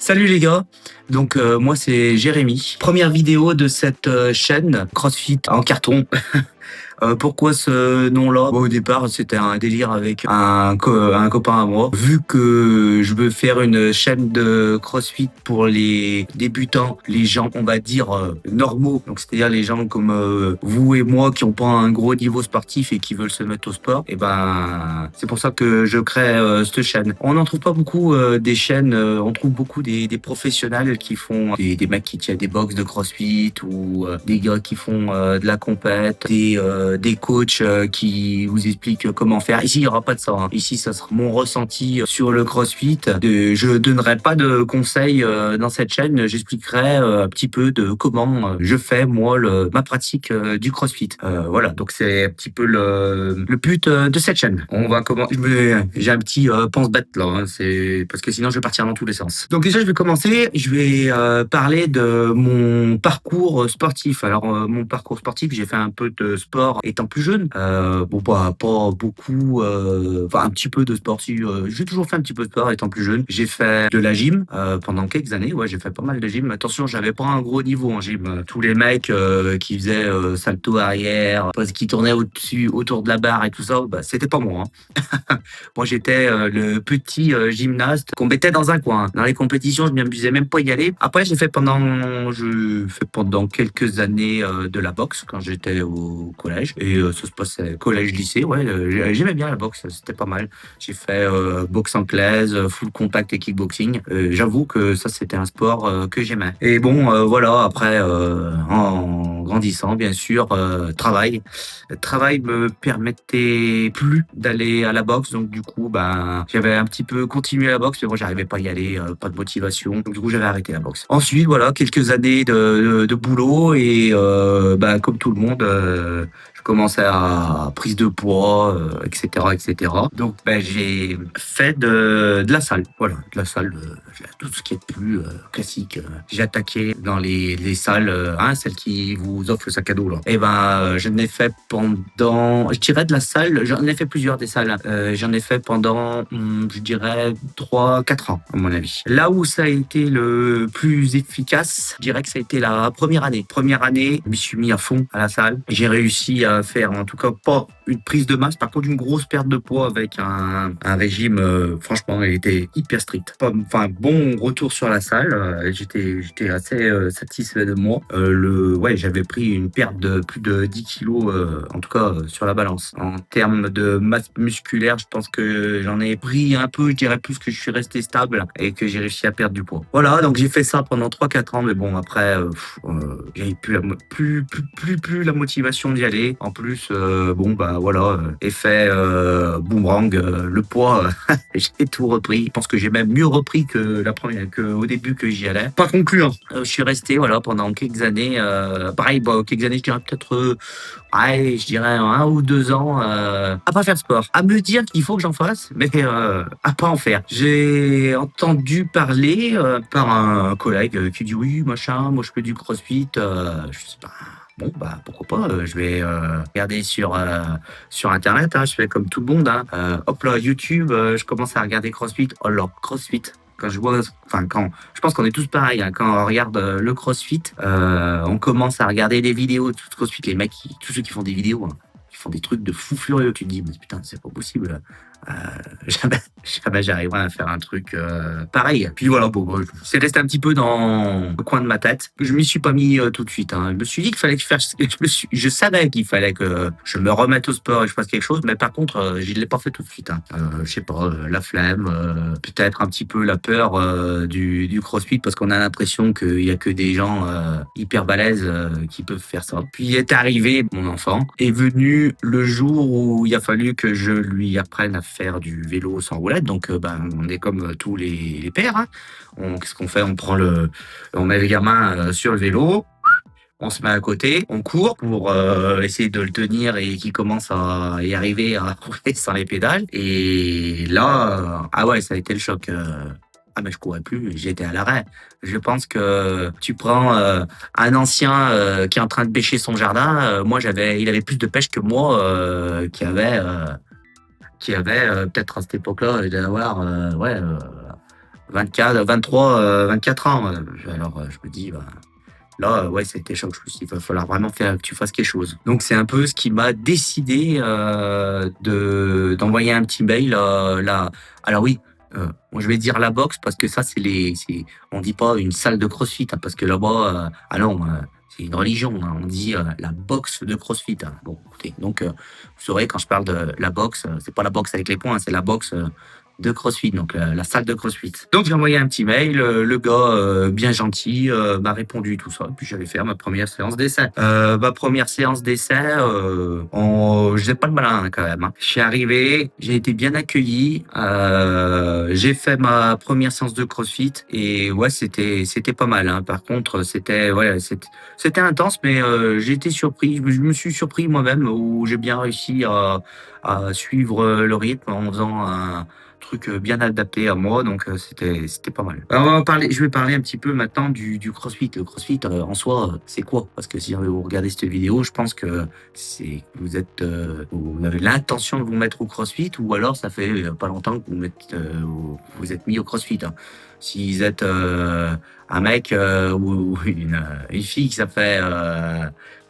Salut les gars, donc moi c'est Jérémy. Première vidéo de cette chaîne CrossFit en carton. Pourquoi ce nom-là? Bon, au départ, c'était un délire avec un copain à moi. Vu que je veux faire une chaîne de CrossFit pour les débutants, les gens, on va dire, normaux. Donc, c'est-à-dire les gens comme vous et moi qui n'ont pas un gros niveau sportif et qui veulent se mettre au sport. Et ben, c'est pour ça que je crée cette chaîne. On n'en trouve pas beaucoup des chaînes. On trouve beaucoup des professionnels qui font des mecs qui tiennent des box de CrossFit ou des gars qui font de la compète, des coachs qui vous expliquent comment faire. Ici, il n'y aura pas de ça. Hein. Ici, ça sera mon ressenti sur le CrossFit. Je donnerai pas de conseils dans cette chaîne. J'expliquerai un petit peu de comment je fais, moi, ma pratique du CrossFit. Voilà, donc c'est un petit peu le but de cette chaîne. On va comment j'ai un petit pense-bête là. Hein. C'est parce que sinon, je vais partir dans tous les sens. Donc déjà, je vais commencer. Je vais parler de mon parcours sportif. Alors, mon parcours sportif, j'ai fait un peu de sport étant plus jeune. Bon, pas beaucoup, enfin un petit peu de sport. Si, j'ai toujours fait un petit peu de sport étant plus jeune. J'ai fait de la gym pendant quelques années. Ouais, j'ai fait pas mal de gym. Attention, j'avais pas un gros niveau en gym. Tous les mecs qui faisaient salto arrière, qui tournaient au-dessus, autour de la barre et tout ça, bah, c'était pas moi. Hein. Moi, j'étais le petit gymnaste qu'on mettait dans un coin. Dans les compétitions, je m'amusais même pas à y aller. Après, je fais pendant quelques années de la boxe quand j'étais au collège. Et ça se passait collège-lycée. Ouais, j'aimais bien la boxe, c'était pas mal. J'ai fait boxe anglaise, full contact et kickboxing. J'avoue que ça, c'était un sport que j'aimais. Et bon, voilà, après, en grandissant, bien sûr, travail. Le travail me permettait plus d'aller à la boxe, donc du coup, ben, j'avais un petit peu continué la boxe, mais moi, j'arrivais pas à y aller, pas de motivation, donc du coup, j'avais arrêté la boxe. Ensuite, voilà, quelques années de boulot et ben, comme tout le monde, je commençais à prise de poids, etc., etc. Donc, ben, j'ai fait de la salle, voilà, de la salle, tout ce qui est plus classique. J'ai attaqué dans les salles, celles qui vous offrent le sac à dos là. Et ben, je n'ai fait pendant, je dirais de la salle, j'en ai fait plusieurs des salles. J'en ai fait pendant, je dirais 3-4 ans à mon avis. Là où ça a été le plus efficace, je dirais que ça a été la première année. Première année, je m'y suis mis à fond à la salle. J'ai réussi à faire, en tout cas, pas une prise de masse, par contre une grosse perte de poids avec un régime, franchement, il était hyper strict. Enfin, bon retour sur la salle, j'étais assez satisfait de moi. Ouais, j'avais pris une perte de plus de 10 kilos, en tout cas sur la balance. En termes de masse musculaire, je pense que j'en ai pris un peu, je dirais plus que je suis resté stable et que j'ai réussi à perdre du poids. Voilà, donc j'ai fait ça pendant 3-4 ans, mais bon, après, j'avais plus la motivation d'y aller. En plus, bon, bah voilà, effet boomerang, le poids, j'ai tout repris. Je pense que j'ai même mieux repris que au début que j'y allais. Pas concluant. Je suis resté, voilà, pendant quelques années, pareil, quelques années, je dirais peut-être, je dirais 1 ou 2 ans, à pas faire de sport. À me dire qu'il faut que j'en fasse, mais à pas en faire. J'ai entendu parler par un collègue qui dit oui, machin, moi je fais du CrossFit, je sais pas. Bon, bah, pourquoi pas, je vais regarder sur Internet, hein, je fais comme tout le monde. Hein. Hop là, YouTube, je commence à regarder CrossFit. Oh là, CrossFit. Quand je vois, je pense qu'on est tous pareils. Hein, quand on regarde le CrossFit, on commence à regarder des vidéos de CrossFit. Les mecs, tous ceux qui font des vidéos, hein, ils font des trucs de fou furieux. Tu te dis, mais putain, c'est pas possible. Jamais j'arriverai à faire un truc pareil. Puis voilà, bon, c'est resté un petit peu dans le coin de ma tête. Je m'y suis pas mis tout de suite. Hein. Je me suis dit qu'il fallait que je fasse. Je savais qu'il fallait que je me remette au sport et que je fasse quelque chose, mais par contre, je l'ai pas fait tout de suite. Hein. Je sais pas, la flemme, peut-être un petit peu la peur du CrossFit parce qu'on a l'impression qu'il y a que des gens hyper balèzes qui peuvent faire ça. Puis est arrivé mon enfant. Est venu le jour où il a fallu que je lui apprenne à faire du vélo sans roulette. Donc, on est comme tous les pères. Hein. Qu'est-ce qu'on fait? On met le gamin sur le vélo. On se met à côté, on court pour essayer de le tenir et qu'il commence à y arriver à rouler sans les pédales. Et là, ah ouais, ça a été le choc. Ah mais je courais plus, j'étais à l'arrêt. Je pense que tu prends un ancien qui est en train de bêcher son jardin. Il avait plus de pêche que moi, qui avait peut-être à cette époque-là, il devait avoir 24, 23, 24 ans. Alors, je me dis, bah, là, ouais, c'était choc. Je me suis dit, il va falloir vraiment faire que tu fasses quelque chose. Donc, c'est un peu ce qui m'a décidé d'envoyer un petit mail. Là. Alors oui, moi, je vais dire la boxe parce que ça, on dit pas une salle de CrossFit, hein, parce que là-bas, ah non, c'est une religion, hein, on dit la boxe de CrossFit, hein. Bon, écoutez, donc, vous saurez quand je parle de la boxe, c'est pas la boxe avec les poings, hein, c'est la boxe de CrossFit, donc la salle de CrossFit. Donc j'ai envoyé un petit mail, le gars bien gentil m'a répondu tout ça, puis j'allais faire ma première séance d'essai. Ma première séance d'essai, je faisais pas le malin, hein, quand même, hein. Je suis arrivé, j'ai été bien accueilli, j'ai fait ma première séance de CrossFit et ouais, c'était pas mal, hein. Par contre, c'était intense, mais j'ai été surpris, je me suis surpris moi-même où j'ai bien réussi à suivre le rythme en faisant un truc bien adapté à moi, donc c'était pas mal. Alors je vais parler un petit peu maintenant du CrossFit. Le CrossFit en soi, c'est quoi? Parce que si vous regardez cette vidéo, je pense que vous avez l'intention de vous mettre au CrossFit, ou alors ça fait pas longtemps que vous êtes mis au CrossFit, hein. Si vous êtes un mec ou une fille,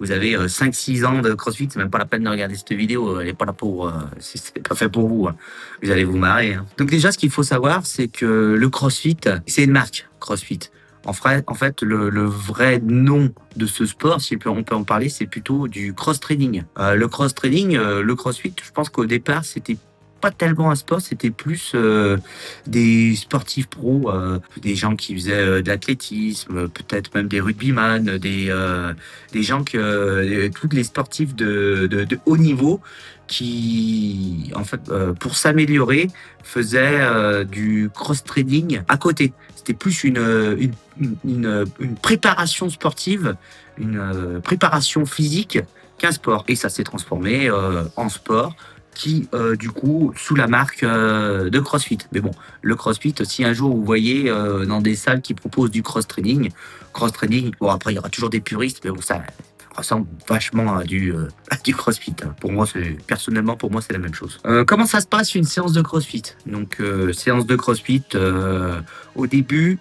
vous avez 5-6 ans de CrossFit, c'est même pas la peine de regarder cette vidéo. Elle est pas là pour, c'est pas fait pour vous, hein. Vous allez vous marrer, hein. Donc déjà, ce qu'il faut savoir, c'est que le CrossFit, c'est une marque, CrossFit. En fait, le vrai nom de ce sport, si on peut en parler, c'est plutôt du cross-training. Le cross-training, le CrossFit, je pense qu'au départ, c'était pas tellement un sport, c'était plus des sportifs pros, des gens qui faisaient de l'athlétisme, peut-être même des rugbyman, des gens tous les sportifs de haut niveau qui, en fait, pour s'améliorer, faisaient du cross-training à côté. C'était plus une préparation sportive, une préparation physique qu'un sport. Et ça s'est transformé en sport qui, du coup, sous la marque de CrossFit. Mais bon, le CrossFit, si un jour vous voyez dans des salles qui proposent du cross-training, bon, après, il y aura toujours des puristes, mais bon, ça ressemble vachement à du CrossFit, hein. Personnellement, pour moi, c'est la même chose. Comment ça se passe une séance de CrossFit? Donc, séance de CrossFit, au début,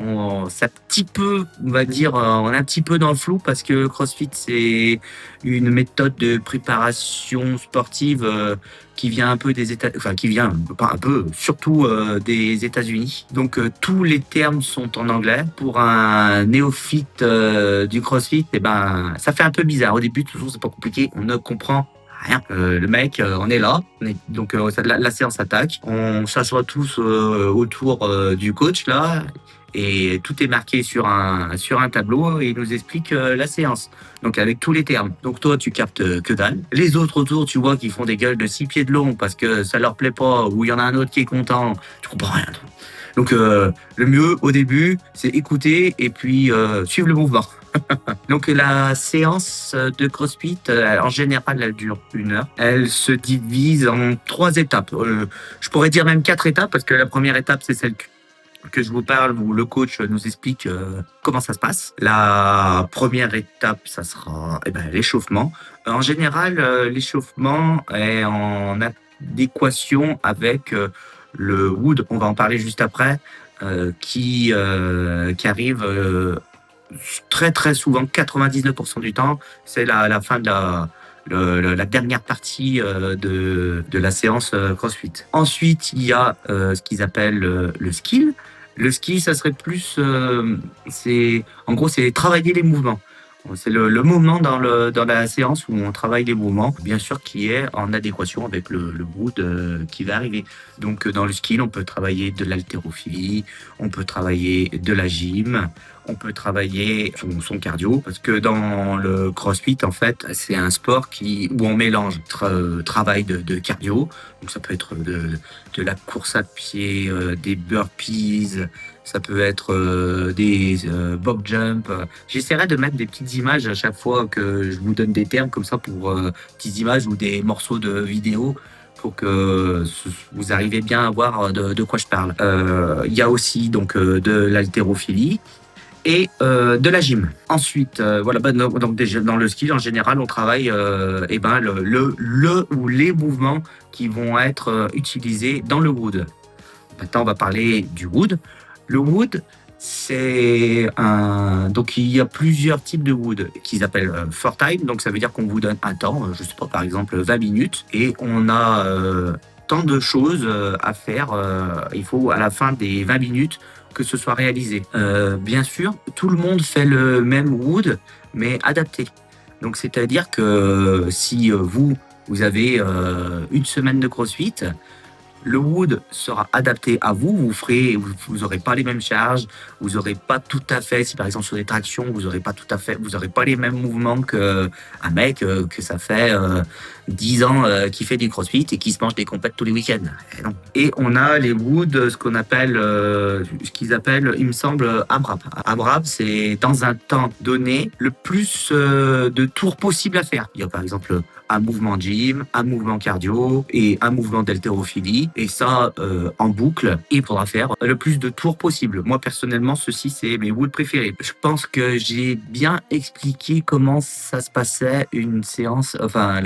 c'est un petit peu, on va dire, on est un petit peu dans le flou parce que CrossFit, c'est une méthode de préparation sportive qui vient un peu des qui vient pas un peu, surtout des États-Unis. Donc tous les termes sont en anglais. Pour un néophyte du CrossFit, ça fait un peu bizarre. Au début, toujours, c'est pas compliqué, on ne comprend rien. Le mec, on est là, donc la séance attaque. On s'assoit tous autour du coach là. Et tout est marqué sur un tableau et il nous explique la séance. Donc avec tous les termes. Donc toi, tu captes que dalle. Les autres autour, tu vois qu'ils font des gueules de 6 pieds de long parce que ça leur plaît pas, ou il y en a un autre qui est content. Tu comprends rien. Donc le mieux au début, c'est écouter et puis suivre le mouvement. Donc la séance de CrossFit, en général, elle dure 1 heure. Elle se divise en 3 étapes. Je pourrais dire même 4 étapes parce que la première étape, c'est celle que je vous parle, où le coach nous explique comment ça se passe. La première étape, ça sera l'échauffement. En général, l'échauffement est en adéquation avec le wood, on va en parler juste après, qui arrive très très souvent, 99% du temps, c'est la fin de la dernière partie de la séance CrossFit. Ensuite, il y a ce qu'ils appellent le skill. Le skill, ça serait plus, en gros, c'est travailler les mouvements. C'est le moment dans la séance où on travaille les mouvements, bien sûr, qui est en adéquation avec le wood qui va arriver. Donc, dans le skill, on peut travailler de l'haltérophilie, on peut travailler de la gym, on peut travailler son cardio, parce que dans le CrossFit, en fait, c'est un sport où on mélange travail de cardio, donc ça peut être de la course à pied, des burpees, ça peut être des box jump. J'essaierai de mettre des petites images à chaque fois que je vous donne des termes comme ça, pour petites images ou des morceaux de vidéo, pour que vous arrivez bien à voir de quoi je parle. Il y a aussi donc de l'haltérophilie et de la gym. Ensuite, donc déjà dans le skill, en général, on travaille ou les mouvements qui vont être utilisés dans le wood. Maintenant, on va parler du wood. Le wood, donc il y a plusieurs types de wood qu'ils appellent for time. Donc ça veut dire qu'on vous donne un temps, je sais pas, par exemple 20 minutes, et on a tant de choses à faire. Il faut à la fin des 20 minutes que ce soit réalisé. Bien sûr, tout le monde fait le même wood, mais adapté. Donc c'est-à-dire que si vous avez une semaine de CrossFit, le wood sera adapté à vous. Vous aurez pas les mêmes charges. Vous aurez pas tout à fait, si par exemple sur des tractions, vous aurez pas les mêmes mouvements que un mec que ça fait 10 ans qui fait du CrossFit et qui se mange des compètes tous les week-ends. Et, non. Et on a les woods, ce qu'ils appellent, il me semble, AMRAP. AMRAP, c'est dans un temps donné le plus de tours possible à faire. Il y a par exemple un mouvement gym, un mouvement cardio et un mouvement d'haltérophilie. Et ça, en boucle. Et il faudra faire le plus de tours possible. Moi, personnellement, ceci, c'est mes woods préférés. Je pense que j'ai bien expliqué comment ça se passait une séance, enfin,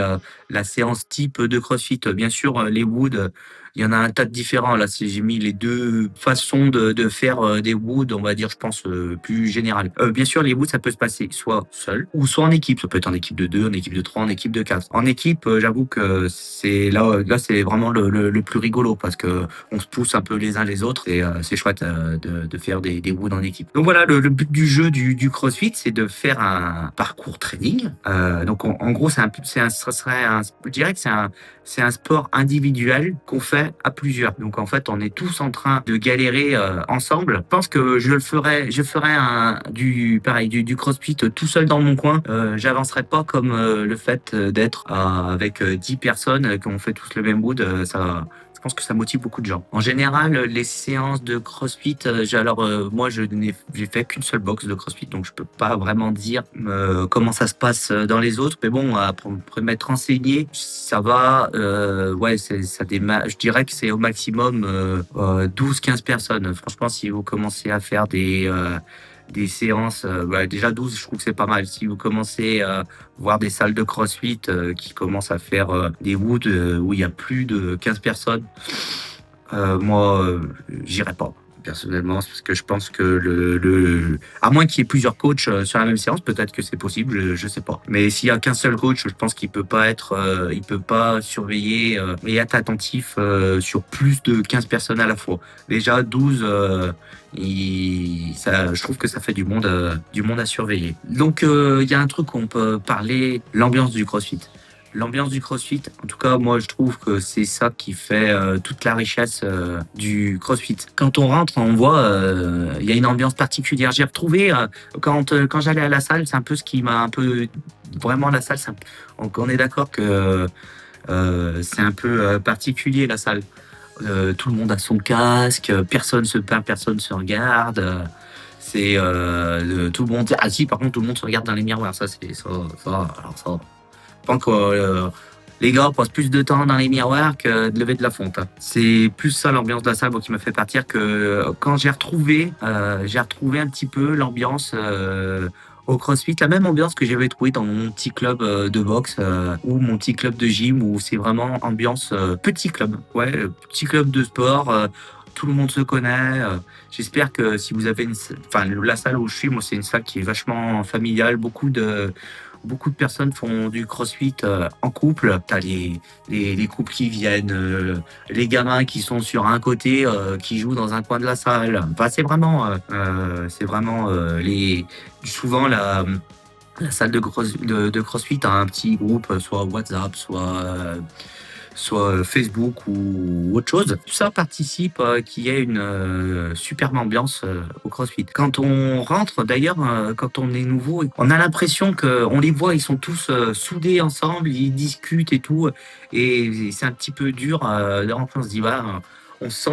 la séance type de CrossFit. Bien sûr, les woods, il y en a un tas de différents. Là, j'ai mis les deux façons de faire des woods, on va dire, je pense, plus générales. Bien sûr, les woods, ça peut se passer soit seul ou soit en équipe. Ça peut être en équipe de 2, en équipe de 3, en équipe de 4. En équipe, j'avoue que c'est là, c'est vraiment le plus rigolo parce que on se pousse un peu les uns les autres et c'est chouette de faire des woods en équipe. Donc voilà, le but du jeu du CrossFit, c'est de faire un parcours training. Donc en gros, je dirais que c'est un sport individuel qu'on fait à plusieurs. Donc en fait, on est tous en train de galérer ensemble. Je pense que je ferai du CrossFit tout seul dans mon coin. J'avancerai pas comme le fait d'être avec 10 personnes qui ont fait tous le même wood. Je pense que ça motive beaucoup de gens. En général, les séances de CrossFit, moi, j'ai fait qu'une seule box de CrossFit, donc je peux pas vraiment dire comment ça se passe dans les autres. Mais bon, pour m'être renseigné, ça va. Ouais, ça démarre. Je dirais que c'est au maximum 12-15 personnes. Franchement, si vous commencez à faire des séances, déjà 12, je trouve que c'est pas mal. Si vous commencez à voir des salles de CrossFit qui commencent à faire des woods où il y a plus de 15 personnes, moi, j'irai pas. Personnellement, c'est parce que je pense que à moins qu'il y ait plusieurs coachs sur la même séance, peut-être que c'est possible, je sais pas. Mais s'il y a qu'un seul coach, je pense qu'il peut pas surveiller et être attentif sur plus de 15 personnes à la fois. Déjà 12, je trouve que ça fait du monde à surveiller. Donc il y a un truc qu'on peut parler, l'ambiance du CrossFit. L'ambiance du CrossFit, en tout cas, moi, je trouve que c'est ça qui fait toute la richesse du CrossFit. Quand on rentre, on voit, il y a une ambiance particulière. J'ai retrouvé, quand j'allais à la salle, c'est un peu ce qui m'a un peu... Vraiment, la salle, on est d'accord que c'est un peu particulier, la salle. Tout le monde a son casque, personne se parle, personne se regarde. Tout le monde... Ah si, par contre, tout le monde se regarde dans les miroirs. Ça, c'est ça. Alors ça... Je pense que les gars passent plus de temps dans les miroirs que de lever de la fonte. C'est plus ça l'ambiance de la salle qui m'a fait partir que quand j'ai retrouvé un petit peu l'ambiance au CrossFit, la même ambiance que j'avais trouvée dans mon petit club de boxe ou mon petit club de gym où c'est vraiment ambiance petit club. Ouais, petit club de sport. Tout le monde se connaît. J'espère que si vous avez la salle où je suis, moi, c'est une salle qui est vachement familiale. Beaucoup de personnes font du CrossFit en couple. T'as les couples qui viennent, les gamins qui sont sur un côté, qui jouent dans un coin de la salle. Enfin, souvent la salle de CrossFit a un petit groupe, soit WhatsApp, soit Facebook ou autre chose. Tout ça participe qu'il y ait une superbe ambiance au CrossFit. Quand on rentre, d'ailleurs, quand on est nouveau, on a l'impression qu'on les voit, ils sont tous soudés ensemble, ils discutent et tout, et c'est un petit peu dur de rentrer, on se dit, on se sent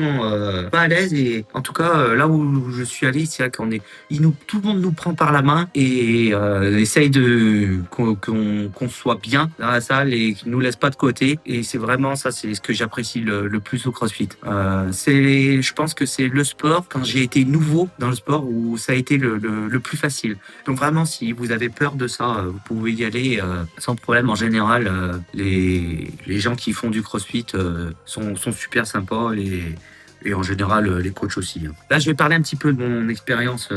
pas à l'aise et en tout cas là où je suis allé, c'est là tout le monde nous prend par la main et essaye qu'on soit bien dans la salle et qu'il nous laisse pas de côté et c'est vraiment ça, c'est ce que j'apprécie le plus au CrossFit. Je pense que c'est le sport quand j'ai été nouveau dans le sport où ça a été le plus facile. Donc vraiment, si vous avez peur de ça, vous pouvez y aller sans problème. En général, les gens qui font du CrossFit sont super sympas. Et en général, les coachs aussi, hein. Là, je vais parler un petit peu de mon expérience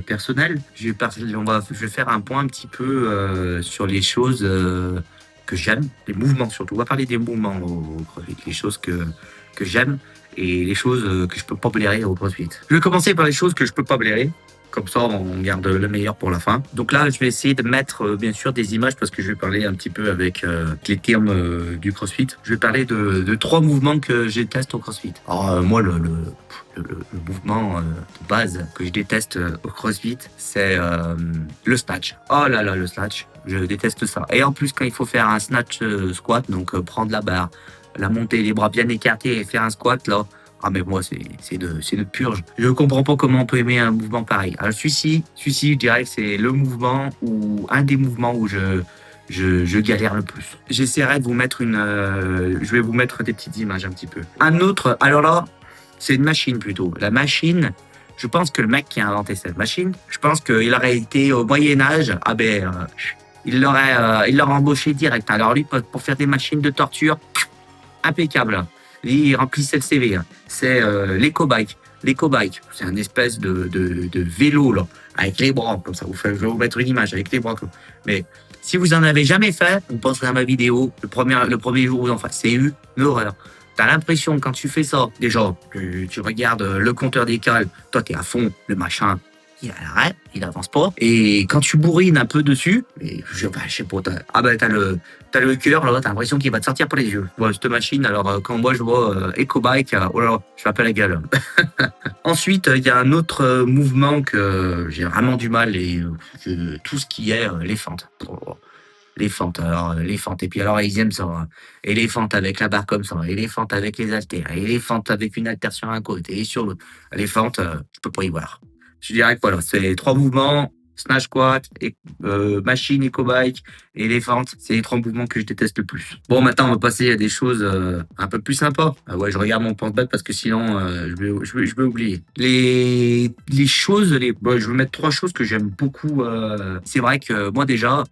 personnelle. Je vais faire un point un petit peu sur les choses que j'aime, les mouvements surtout. On va parler des mouvements au CrossFit, les choses que j'aime et les choses que je peux pas blairer au CrossFit. Je vais commencer par les choses que je peux pas blairer. Comme ça, on garde le meilleur pour la fin. Donc là, je vais essayer de mettre, bien sûr, des images parce que je vais parler un petit peu avec les termes du CrossFit. Je vais parler de 3 mouvements que je déteste au CrossFit. Alors, moi, le mouvement de base que je déteste au CrossFit, c'est le snatch. Oh là là, le snatch. Je déteste ça. Et en plus, quand il faut faire un snatch squat, donc prendre la barre, la monter, les bras bien écartés et faire un squat, là, ah mais moi c'est de purge. Je comprends pas comment on peut aimer un mouvement pareil. Alors celui-ci, je dirais que c'est le mouvement ou un des mouvements où je galère le plus. J'essaierai de vous mettre je vais vous mettre des petites images un petit peu. Un autre, alors là, c'est une machine plutôt. La machine, je pense que le mec qui a inventé cette machine, je pense qu'il aurait été au Moyen-Âge, il l'aurait embauché direct. Alors lui, pour faire des machines de torture, impeccable. Il remplissait le CV. C'est l'éco-bike. L'éco-bike, c'est un espèce de vélo là, avec les bras comme ça. Je vais vous mettre une image avec les bras. Mais si vous en avez jamais fait, vous penserez à ma vidéo. Le premier jour où vous en faites, c'est une horreur. T'as l'impression quand tu fais ça, déjà, tu regardes le compteur des cales, toi t'es à fond, le machin, il arrête, il avance pas. Et quand tu bourrines un peu dessus, je sais pas, t'as le cœur, là, t'as l'impression qu'il va te sortir par les yeux. Ouais, cette machine, alors quand moi je vois EcoBike, oh là, je m'appelle la gueule. Ensuite, il y a un autre mouvement que j'ai vraiment du mal, tout ce qui est les fentes. Les fentes, alors les fentes. Et puis alors ils aiment ça, hein. Et les fentes avec la barre comme ça, et les fentes avec les haltères, et les fentes avec une haltère sur un côté et sur l'autre. Les fentes, je peux pas y voir. Je dirais que voilà, c'est 3 mouvements, snatch squat, machine, eco-bike et les fentes. C'est les 3 mouvements que je déteste le plus. Bon, maintenant, on va passer à des choses un peu plus sympas. Ah ouais, je regarde mon pense-bête parce que sinon, je vais oublier. Les choses, je vais mettre 3 choses que j'aime beaucoup. C'est vrai que moi, déjà,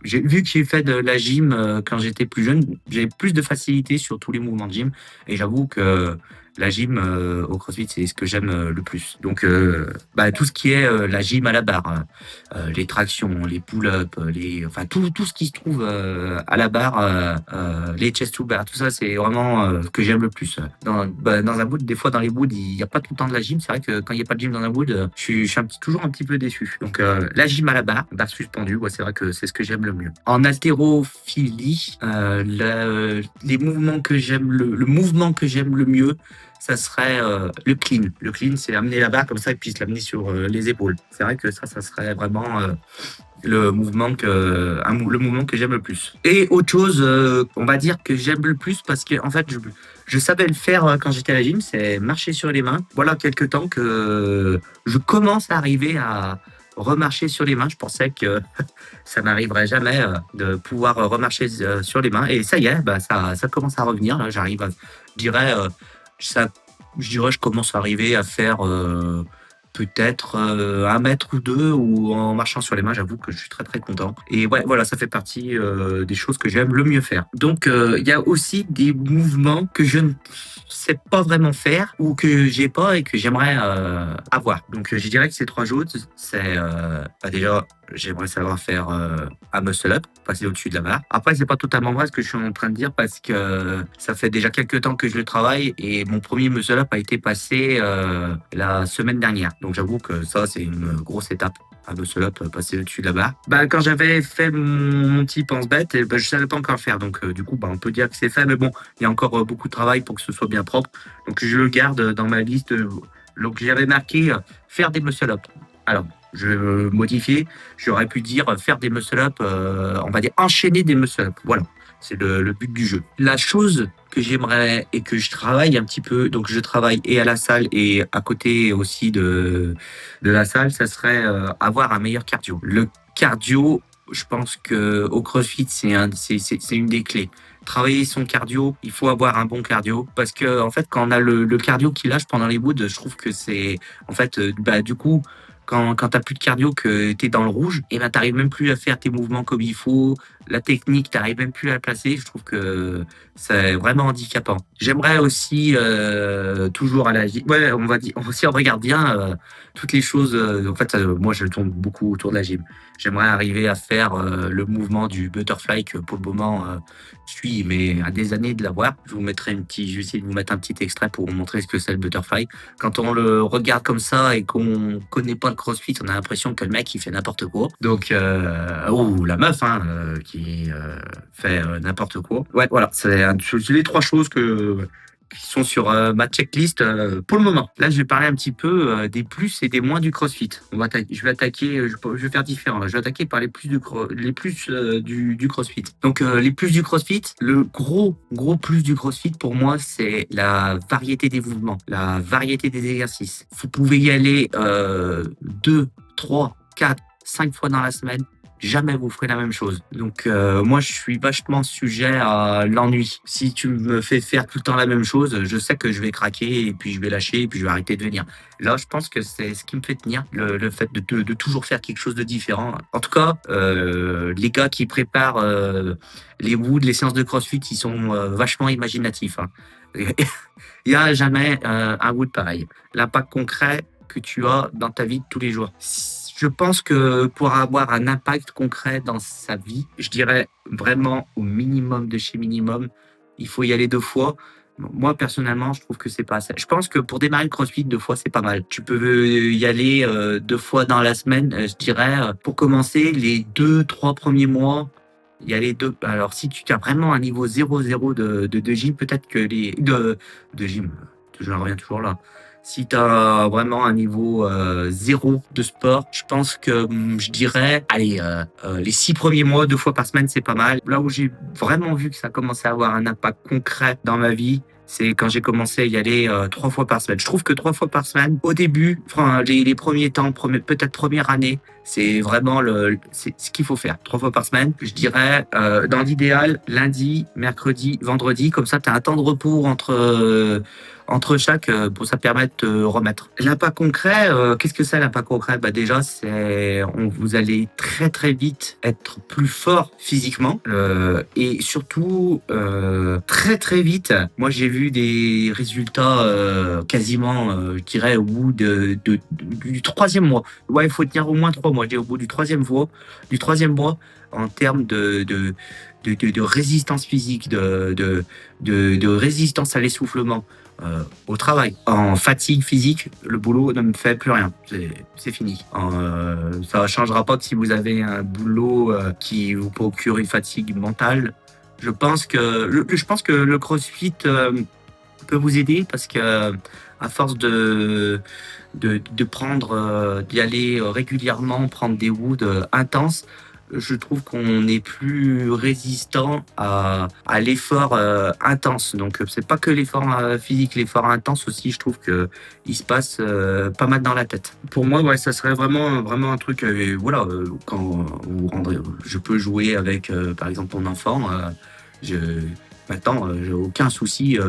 j'ai vu que j'ai fait de la gym quand j'étais plus jeune, j'avais plus de facilité sur tous les mouvements de gym. Et j'avoue que la gym au CrossFit, c'est ce que j'aime le plus. Donc, tout ce qui est la gym à la barre, les tractions, les pull-ups, enfin tout ce qui se trouve à la barre, les chest to bar, tout ça, c'est vraiment ce que j'aime le plus. Dans un boot, des fois dans les boots, il n'y a pas tout le temps de la gym. C'est vrai que quand il n'y a pas de gym dans un boot, je suis toujours un petit peu déçu. Donc, la gym à la barre suspendue, c'est vrai que c'est ce que j'aime le mieux. En haltérophilie, les mouvements que j'aime, le mouvement que j'aime le mieux, ça serait le clean. Le clean, c'est amener la barre comme ça et puis se l'amener sur les épaules. C'est vrai que ça serait vraiment le mouvement que j'aime le plus. Et autre chose, on va dire que j'aime le plus parce que en fait, je savais le faire quand j'étais à la gym, c'est marcher sur les mains. Voilà quelques temps que je commence à arriver à remarcher sur les mains. Je pensais que ça n'arriverait jamais de pouvoir remarcher sur les mains. Et ça y est, ça commence à revenir. Là, j'arrive à, je dirais, ça, je commence à arriver à faire peut-être 1 mètre ou 2 ou en marchant sur les mains, j'avoue que je suis très très content. Et ouais, voilà, ça fait partie des choses que j'aime le mieux faire. Donc il y a aussi des mouvements que je ne sais pas vraiment faire ou que j'ai pas et que j'aimerais avoir. Donc je dirais que ces 3 choses, c'est déjà j'aimerais savoir faire un muscle up, passer au-dessus de la barre. Après, c'est pas totalement vrai ce que je suis en train de dire parce que ça fait déjà quelques temps que je le travaille et mon premier muscle up a été passé la semaine dernière. Donc j'avoue que ça, c'est une grosse étape. Un muscle up, passer au-dessus de la barre. Quand j'avais fait mon petit pense-bête, je savais pas encore le faire. Donc du coup, on peut dire que c'est fait. Mais bon, il y a encore beaucoup de travail pour que ce soit bien propre. Donc je le garde dans ma liste. Donc j'avais marqué faire des muscle up. Alors, je vais modifier, j'aurais pu dire faire des muscle-up, on va dire enchaîner des muscle-up. Voilà, c'est le but du jeu. La chose que j'aimerais et que je travaille un petit peu, donc je travaille et à la salle et à côté aussi de la salle, ça serait avoir un meilleur cardio. Le cardio, je pense que au CrossFit, c'est une des clés. Travailler son cardio, il faut avoir un bon cardio parce que en fait, quand on a le cardio qui lâche pendant les woods, je trouve que c'est en fait, du coup, quand t'as plus de cardio, que t'es dans le rouge, et t'arrives même plus à faire tes mouvements comme il faut, la technique, tu arrives même plus à la placer. Je trouve que c'est vraiment handicapant. J'aimerais aussi toujours à la gym. Ouais, on va dire, si on regarde bien toutes les choses. En fait, moi, je tourne beaucoup autour de la gym. J'aimerais arriver à faire le mouvement du butterfly que pour le moment, je suis mais à des années de l'avoir. Je vais essayer de vous mettre un petit extrait pour vous montrer ce que c'est le butterfly. Quand on le regarde comme ça et qu'on connaît pas le CrossFit, on a l'impression que le mec il fait n'importe quoi. Donc ou la meuf qui fait n'importe quoi. Ouais, voilà, c'est les trois choses qui sont sur ma checklist pour le moment. Là, je vais parler un petit peu des plus et des moins du CrossFit. Je vais attaquer, je vais faire différent. Je vais attaquer par les plus du CrossFit. Donc les plus du CrossFit, le gros plus du CrossFit pour moi, c'est la variété des mouvements, la variété des exercices. Vous pouvez y aller 2, 3, 4, 5 fois dans la semaine. Jamais vous ferez la même chose. Donc moi je suis vachement sujet à l'ennui. Si tu me fais faire tout le temps la même chose, je sais que je vais craquer et puis je vais lâcher et puis je vais arrêter de venir. Là je pense que c'est ce qui me fait tenir, le fait de toujours faire quelque chose de différent. En tout cas, les gars qui préparent les woods, les séances de CrossFit, ils sont vachement imaginatifs. Il n'y a jamais un wood pareil. L'impact concret que tu as dans ta vie de tous les jours. Je pense que pour avoir un impact concret dans sa vie, je dirais vraiment au minimum de chez minimum, il faut y aller 2 fois. Moi, personnellement, je trouve que c'est pas assez. Je pense que pour démarrer le CrossFit, 2 fois, c'est pas mal. Tu peux y aller 2 fois dans la semaine, je dirais. Pour commencer, les 2, 3 premiers mois, y aller 2. Alors, si tu as vraiment un niveau 0-0 de gym, peut-être que de gym, je reviens toujours là. Si tu as vraiment un niveau 0 de sport, je pense que je dirais, allez, les 6 premiers mois, 2 fois par semaine, c'est pas mal. Là où j'ai vraiment vu que ça commençait à avoir un impact concret dans ma vie, c'est quand j'ai commencé à y aller 3 fois par semaine. Je trouve que 3 fois par semaine, au début, enfin, les premiers temps, peut-être première année, c'est vraiment c'est ce qu'il faut faire. 3 fois par semaine, je dirais, dans l'idéal, lundi, mercredi, vendredi, comme ça, tu as un temps de repos entre chaque pour ça permettre de remettre. L'impact concret, qu'est-ce que c'est l'impact concret? Bah déjà, vous allez très très vite être plus fort physiquement et surtout très très vite. Moi, j'ai vu des résultats quasiment, je dirais, au bout du troisième mois. Ouais, il faut tenir au moins 3 mois. Je dis au bout du troisième mois, en termes de résistance physique, de résistance à l'essoufflement. Au travail. En fatigue physique, le boulot ne me fait plus rien. C'est fini. Ça ne changera pas que si vous avez un boulot qui vous procure une fatigue mentale. Je pense que le CrossFit peut vous aider parce que à force de prendre, d'y aller régulièrement, prendre des woods intenses, je trouve qu'on est plus résistant à l'effort intense. Donc c'est pas que l'effort physique, l'effort intense aussi, je trouve que il se passe pas mal dans la tête. Pour moi, ouais, ça serait vraiment un truc. Quand vous rendrez, je peux jouer avec, par exemple, mon enfant. Maintenant, j'ai aucun souci.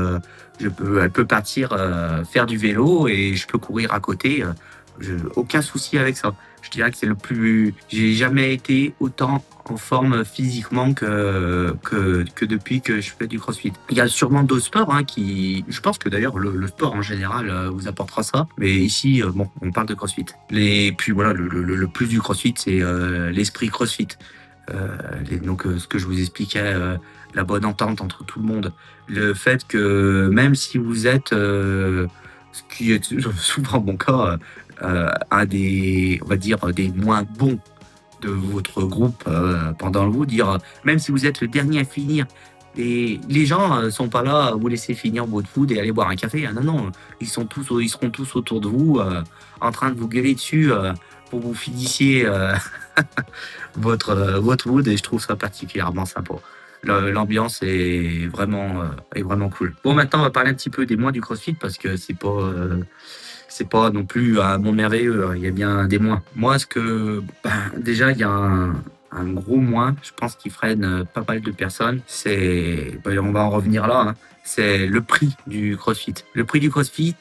Elle peut partir faire du vélo et je peux courir à côté. Aucun souci avec ça. Je dirais que c'est le plus. J'ai jamais été autant en forme physiquement que depuis que je fais du CrossFit. Il y a sûrement d'autres sports qui. Je pense que d'ailleurs le sport en général vous apportera ça. Mais ici, on parle de CrossFit. Puis voilà, le plus du CrossFit, c'est l'esprit CrossFit. Donc ce que je vous expliquais, la bonne entente entre tout le monde. Le fait que même si vous êtes, ce qui est souvent mon cas, un des, on va dire, des moins bons de votre groupe pendant le wood, même si vous êtes le dernier à finir, les gens sont pas là à vous laisser finir votre wood et aller boire un café. Non, ils seront tous autour de vous, en train de vous gueuler dessus pour vous finissiez votre wood et je trouve ça particulièrement sympa. L'ambiance est vraiment cool. Bon, maintenant on va parler un petit peu des moins du CrossFit parce que c'est pas non plus un monde merveilleux, il y a bien des moins. Moi, déjà il y a un gros moins, je pense qui freine pas mal de personnes. On va en revenir là, hein. C'est le prix du CrossFit. Le prix du CrossFit,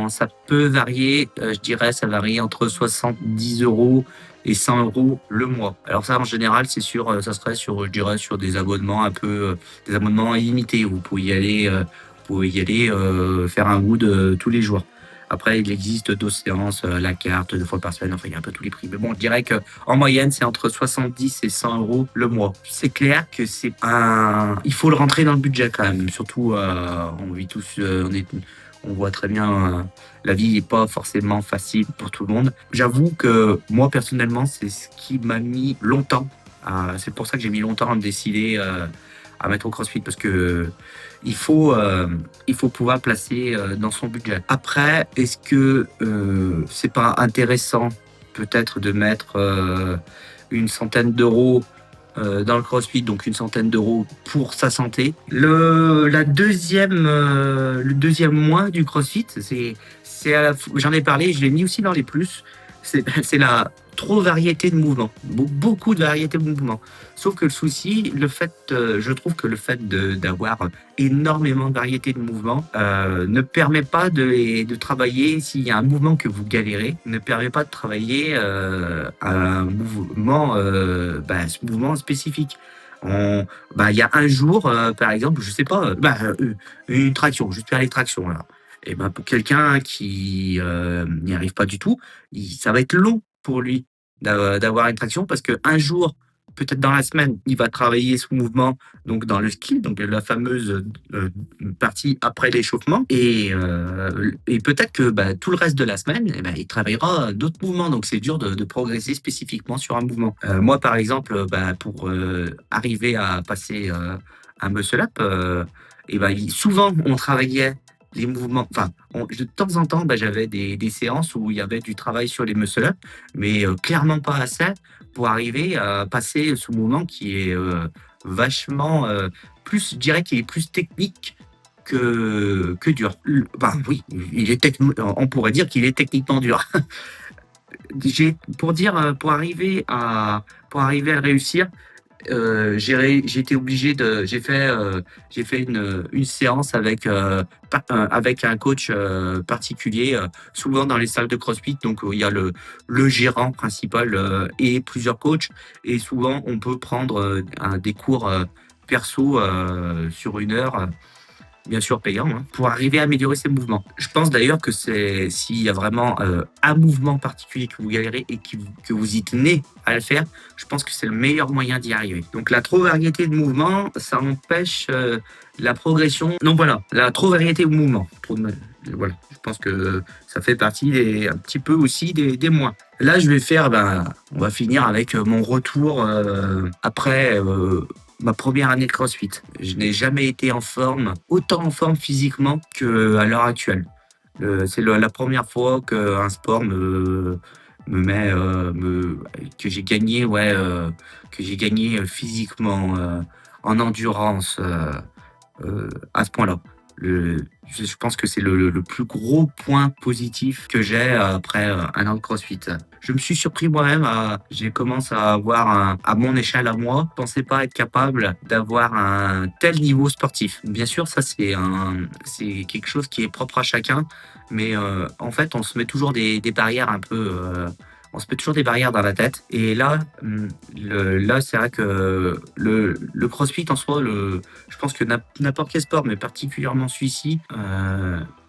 ça peut varier, je dirais, ça varie entre 70 € et 100 € le mois. Alors ça, en général, c'est sûr, ça serait sur, je dirais, sur des abonnements un peu, des abonnements illimités. Vous pouvez y aller faire un wood tous les jours. Après, il existe d'autres séances, la carte, 2 fois par semaine, enfin, il y a un peu tous les prix. Mais bon, je dirais que en moyenne, c'est entre 70 et 100 € le mois. C'est clair que il faut le rentrer dans le budget quand même. Surtout, on vit tous, on voit très bien, la vie n'est pas forcément facile pour tout le monde. J'avoue que moi, personnellement, c'est ce qui m'a mis longtemps. C'est pour ça que j'ai mis longtemps à me décider à mettre au CrossFit parce que il faut, euh, il faut pouvoir placer dans son budget. Après, est-ce que c'est pas intéressant peut-être de mettre une centaine d'euros dans le CrossFit, donc une centaine d'euros pour sa santé. Le deuxième mois du CrossFit, j'en ai parlé, je l'ai mis aussi dans les plus. C'est la trop variété de mouvements, beaucoup de variété de mouvements. Sauf que le souci, je trouve que le fait d'avoir énormément de variété de mouvements ne permet pas de travailler, s'il y a un mouvement que vous galérez, ne permet pas de travailler un mouvement, ce mouvement spécifique. Il y a un jour, par exemple, je sais pas, une traction, juste faire les tractions là. Et ben pour quelqu'un qui n'y arrive pas du tout, ça va être long pour lui d'avoir une traction parce qu'un jour, peut-être dans la semaine, il va travailler ce mouvement donc dans le ski, donc la fameuse partie après l'échauffement. Et peut-être que tout le reste de la semaine, il travaillera d'autres mouvements. Donc c'est dur de progresser spécifiquement sur un mouvement. Moi, par exemple, pour arriver à passer un muscle-up, souvent on travaillait les mouvements. Enfin, de temps en temps, j'avais des séances où il y avait du travail sur les muscle-up, mais clairement pas assez pour arriver à passer ce mouvement qui est vachement plus, je dirais qu'il est plus technique que dur. Oui, on pourrait dire qu'il est techniquement dur. Pour arriver à le réussir, j'ai été obligé j'ai fait une séance avec un coach particulier, souvent dans les salles de CrossFit. Donc, il y a le gérant principal et plusieurs coachs. Et souvent, on peut prendre des cours perso sur 1 heure. Bien sûr payant, hein, pour arriver à améliorer ses mouvements. Je pense d'ailleurs que s'il y a vraiment un mouvement particulier que vous galérez et que vous y tenez à le faire, je pense que c'est le meilleur moyen d'y arriver. Donc la trop variété de mouvements, ça empêche la progression. Donc voilà, la trop variété de mouvements. Voilà, je pense que ça fait partie un petit peu aussi des moins. Là, on va finir avec mon retour après ma première année de CrossFit. Je n'ai jamais été autant en forme physiquement qu'à l'heure actuelle. C'est la première fois qu'un sport me met, que j'ai gagné, physiquement, en endurance, à ce point-là. Je pense que c'est le plus gros point positif que j'ai après 1 an de CrossFit. Je me suis surpris moi-même, j'ai commencé à avoir à mon échelle à moi, je pensais pas être capable d'avoir un tel niveau sportif. Bien sûr, ça c'est quelque chose qui est propre à chacun, mais en fait, on se met toujours des barrières un peu. On se met toujours des barrières dans la tête. Et là, c'est vrai que le CrossFit en soi, je pense que n'importe quel sport, mais particulièrement celui-ci,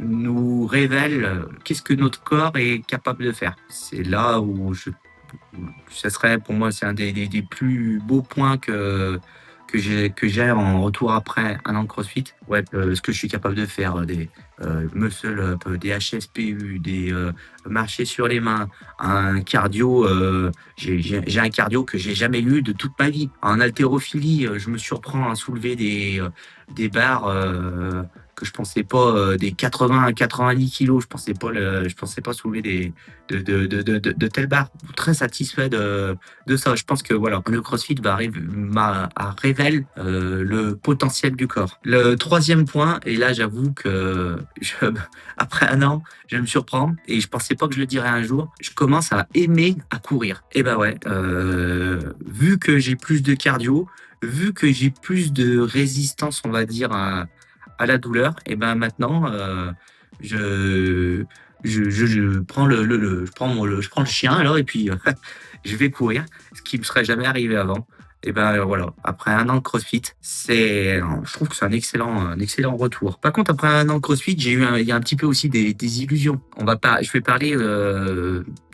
nous révèle qu'est-ce que notre corps est capable de faire. C'est là où ça serait pour moi, c'est un des plus beaux points que j'ai en retour après 1 an de CrossFit. Ouais, ce que je suis capable de faire, des muscle-up, des HSPU, des marcher sur les mains, un cardio. J'ai un cardio que j'ai jamais eu de toute ma vie. En haltérophilie, je me surprends à soulever des barres que je pensais pas des 80 à 90 kilos, je pensais pas soulever de telles barres. Très satisfait de ça. Je pense que voilà, le CrossFit révèle le potentiel du corps. Le troisième point, et là j'avoue que après un an, je me surprends et je pensais pas que je le dirais un jour, je commence à aimer à courir. Et ben ouais, vu que j'ai plus de cardio, vu que j'ai plus de résistance, on va dire, à la douleur, et ben maintenant, je, je prends je prends le chien alors et puis je vais courir, ce qui me serait jamais arrivé avant. Et ben voilà, après un an de CrossFit, je trouve que c'est un excellent retour. Par contre, après un an de CrossFit, il y a un petit peu aussi des illusions. Je vais parler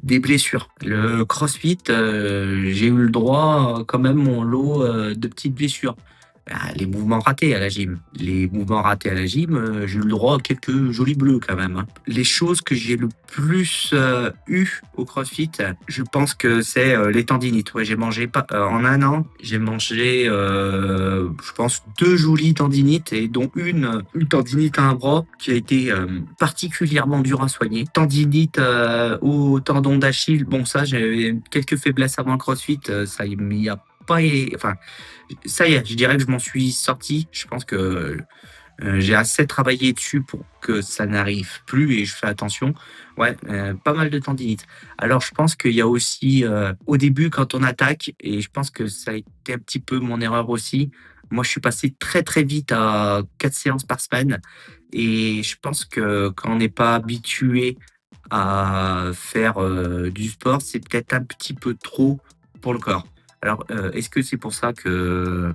des blessures. Le CrossFit, j'ai eu le droit quand même mon lot de petites blessures. Les mouvements ratés à la gym. Les mouvements ratés à la gym, j'ai eu le droit à quelques jolis bleus quand même, hein. Les choses que j'ai le plus eu au CrossFit, je pense que c'est les tendinites. Ouais, j'ai mangé pas en un an, j'ai mangé, je pense 2 jolies tendinites et dont une tendinite à un bras qui a été particulièrement dure à soigner. Tendinite au tendon d'Achille. Bon, ça, j'ai quelques faiblesses avant le CrossFit. Ça, il m'y a pas, enfin, ça y est, je dirais que je m'en suis sorti. Je pense que j'ai assez travaillé dessus pour que ça n'arrive plus et je fais attention. Ouais, pas mal de tendinite. Alors je pense qu'il y a aussi, au début quand on attaque et je pense que ça a été un petit peu mon erreur aussi. Moi, je suis passé très, très vite à 4 séances par semaine et je pense que quand on n'est pas habitué à faire, du sport, c'est peut-être un petit peu trop pour le corps. Alors, est-ce que c'est pour ça que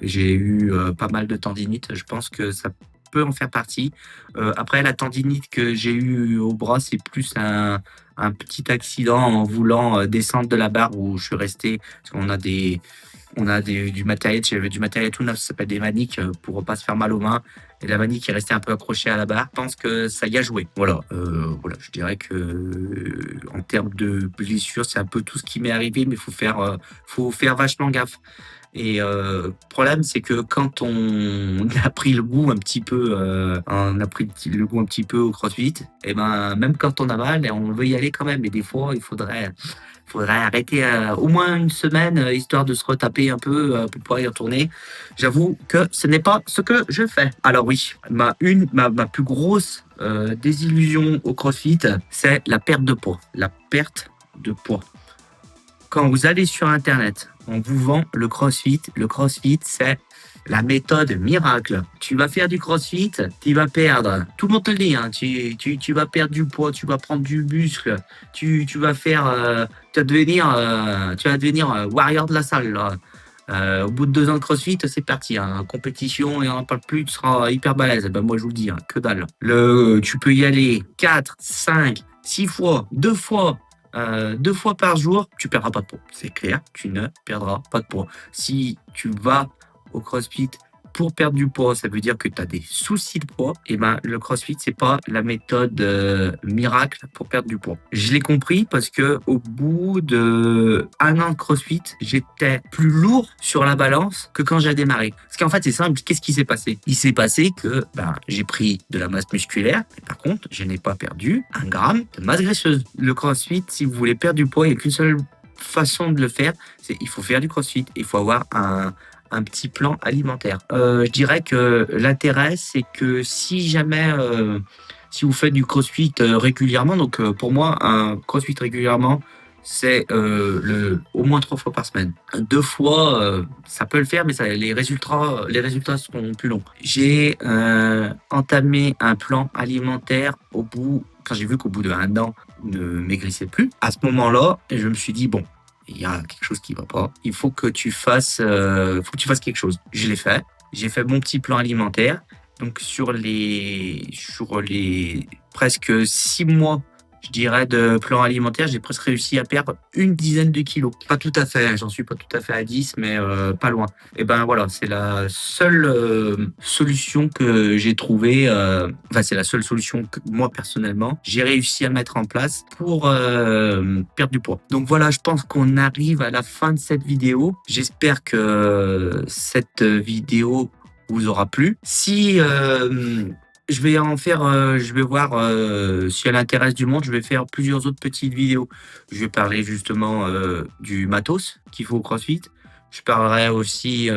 j'ai eu pas mal de tendinite? Je pense que ça peut en faire partie. Après, la tendinite que j'ai eue au bras, c'est plus un petit accident en voulant descendre de la barre où je suis resté. Parce du matériel, j'avais du matériel tout neuf, ça s'appelle des maniques pour pas se faire mal aux mains. Et la manique est restée un peu accrochée à la barre. Je pense que ça y a joué. Voilà, je dirais que en termes de blessures, c'est un peu tout ce qui m'est arrivé, mais faut faire vachement gaffe. Et le problème, c'est que quand on a pris le goût un petit peu, on a pris le goût un petit peu au CrossFit, et ben même quand on a mal, on veut y aller quand même. Et des fois, faudrait arrêter au moins une semaine, histoire de se retaper un peu pour pouvoir y retourner. J'avoue que ce n'est pas ce que je fais. Alors oui, ma plus grosse désillusion au CrossFit, c'est la perte de poids. La perte de poids. Quand vous allez sur Internet, on vous vend le CrossFit. Le CrossFit, c'est la méthode miracle. Tu vas faire du CrossFit, tu vas perdre. Tout le monde te le dit, hein, tu vas perdre du poids, tu vas prendre du muscle, tu vas faire, tu vas devenir warrior de la salle, là. Au bout de 2 ans de CrossFit, c'est parti, hein, compétition et on n'en parle plus, tu seras hyper balèze. Ben, moi, je vous le dis, hein, que dalle. Tu peux y aller 4, 5, 6 fois, 2 fois. 2 fois par jour, tu perdras pas de poids. C'est clair, tu ne perdras pas de poids. Si tu vas au CrossFit pour perdre du poids, ça veut dire que tu as des soucis de poids. Et ben, le CrossFit, c'est pas la méthode miracle pour perdre du poids. Je l'ai compris parce que au bout de un an de CrossFit, j'étais plus lourd sur la balance que quand j'ai démarré. Parce qu'en fait, c'est simple. Qu'est-ce qui s'est passé? Il s'est passé que j'ai pris de la masse musculaire, mais par contre, je n'ai pas perdu 1 gramme de masse graisseuse. Le CrossFit, si vous voulez perdre du poids, il n'y a qu'une seule façon de le faire, c'est il faut faire du CrossFit. Il faut avoir un petit plan alimentaire. Je dirais que l'intérêt, c'est que si jamais, si vous faites du CrossFit régulièrement, donc pour moi, un CrossFit régulièrement, c'est au moins 3 fois par semaine. 2 fois, ça peut le faire, mais les résultats seront plus longs. J'ai entamé un plan alimentaire quand j'ai vu qu'au bout d'1 an, ne maigrissait plus. À ce moment-là, je me suis dit, bon, il y a quelque chose qui va pas. Il faut que tu fasses quelque chose. Je l'ai fait. J'ai fait mon petit plan alimentaire. Donc sur les presque 6 mois, je dirais, de plan alimentaire, j'ai presque réussi à perdre une dizaine de kilos. Pas tout à fait, j'en suis pas tout à fait à 10, mais pas loin. Et ben voilà, c'est la seule solution que j'ai trouvée. Enfin, c'est la seule solution que moi personnellement j'ai réussi à mettre en place pour perdre du poids. Donc voilà, je pense qu'on arrive à la fin de cette vidéo. J'espère que cette vidéo vous aura plu. Si je vais en faire, je vais voir si elle intéresse du monde, je vais faire plusieurs autres petites vidéos. Je vais parler justement du matos qu'il faut au CrossFit. Je parlerai aussi,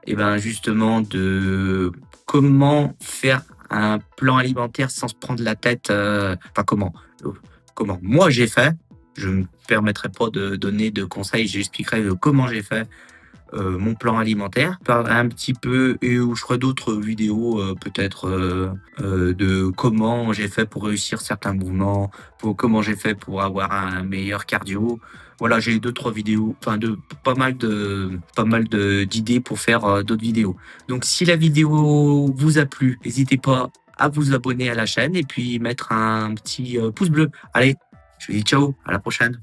et ben justement de comment faire un plan alimentaire sans se prendre la tête. Enfin euh, comment moi j'ai fait. Je ne me permettrai pas de donner de conseils. J'expliquerai comment j'ai fait mon plan alimentaire. Je parlerai un petit peu et où je ferai d'autres vidéos, peut-être de comment j'ai fait pour réussir certains mouvements, pour comment j'ai fait pour avoir un meilleur cardio. Voilà, j'ai 2-3 vidéos, enfin de d'idées pour faire d'autres vidéos. Donc si la vidéo vous a plu, n'hésitez pas à vous abonner à la chaîne et puis mettre un petit pouce bleu. Allez, je vous dis ciao, à la prochaine.